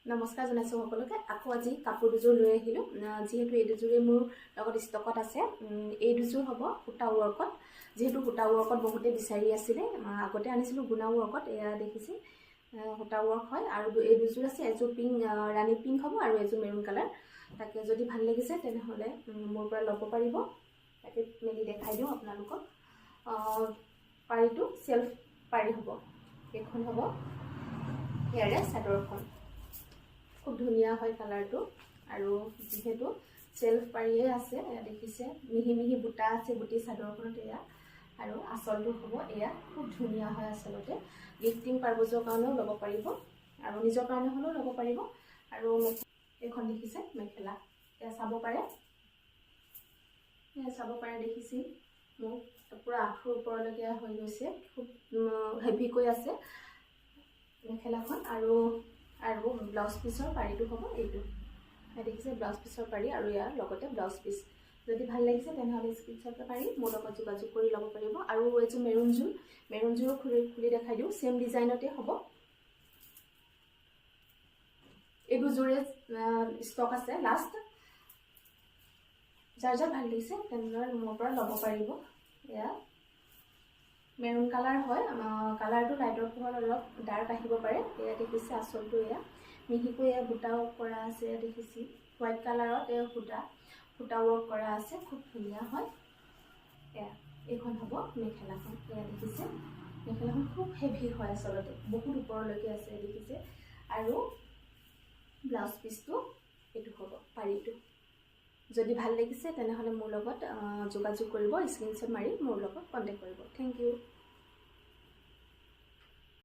নমস্কাৰ জনাইছোঁ সকলোকে। আকৌ আজি কাপোৰ দুযোৰ লৈ আহিলোঁ। যিহেতু এই দুযোৰে মোৰ লগত ষ্টকত আছে। এই দুযোৰ হ'ব সূতা ৱৰ্কত। যিহেতু সূতা ৱৰ্কত বহুতে বিচাৰি আছিলে, আগতে আনিছিলোঁ গুণা ৱৰ্কত। এয়া দেখিছে সূতা ৱৰ্ক হয়। আৰু এই দুযোৰ আছে, এযোৰ পিংক ৰাণী পিংক হ'ব আৰু এযোৰ মেৰুন কালাৰ। তাকে যদি ভাল লাগিছে তেনেহ'লে মোৰ পৰা ল'ব পাৰিব। তাকে মেলি দেখাই দিওঁ আপোনালোকক। পাৰিটো চেল্ফ পাৰি হ'ব। এইখন হ'ব ইয়াৰে চাদৰখন। খুব ধুনীয়া হয় কালাৰটো। আৰু যিহেতু চেল্ফ পাৰিয়ে আছে, দেখিছে মিহি মিহি বুটা আছে গোটেই চাদৰখনত। এয়া আৰু আঁচলটো হ'ব এয়া। খুব ধুনীয়া হয় আচলতে। গিফটিং পাৰপজৰ কাৰণেও ল'ব পাৰিব আৰু নিজৰ কাৰণে হ'লেও ল'ব পাৰিব। আৰু এইখন দেখিছে মেখেলা, এয়া চাব পাৰে, দেখিছে মোক পূৰা আঁঠুৰ ওপৰলৈকে হৈ গৈছে। খুব হেভিকৈ আছে মেখেলাখন। আৰু ব্লাউজ পিচৰ পাৰিটো হ'ব এইটো। দেখিছে ব্লাউজ পিচৰ পাৰি আৰু ইয়াৰ লগতে ব্লাউজ পিচ। যদি ভাল লাগিছে তেনেহ'লে স্ক্ৰীনশ্বট পাৰি মোৰ লগত যোগাযোগ কৰি ল'ব পাৰিব। আৰু এইযোৰ মেৰুনযোৰো খুলি দেখাই দিওঁ। চেম ডিজাইনতে হ'ব। এই দুযোৰে ষ্টক আছে লাষ্ট। যাৰ যাৰ ভাল লাগিছে তেনেদৰে মোৰ পৰা ল'ব পাৰিব। এয়া মেৰুন কালাৰ হয়। কালাৰটো লাইটৰ পোহৰত অলপ ডাৰ্ক আহিব পাৰে। এয়া দেখিছে আঁচলটো এয়া মিহিকৈ এয়া বুটাও কৰা আছে। দেখিছে হোৱাইট কালাৰত এয়া সূতা ৱৰ্ক কৰা আছে। খুব ধুনীয়া হয়। এয়া এইখন হ'ব মেখেলাখন। এয়া দেখিছে মেখেলাখন খুব হেভি হয় আচলতে, বহুত ওপৰলৈকে আছে দেখিছে। আৰু ব্লাউজ পিচটো এইটো হ'ব পাৰিটো। যদি ভাল লাগিছে তেনেহ'লে মোৰ লগত যোগাযোগ কৰিব, স্ক্ৰীনশ্বট মাৰি মোৰ লগত কণ্টেক্ট কৰিব। Thank U.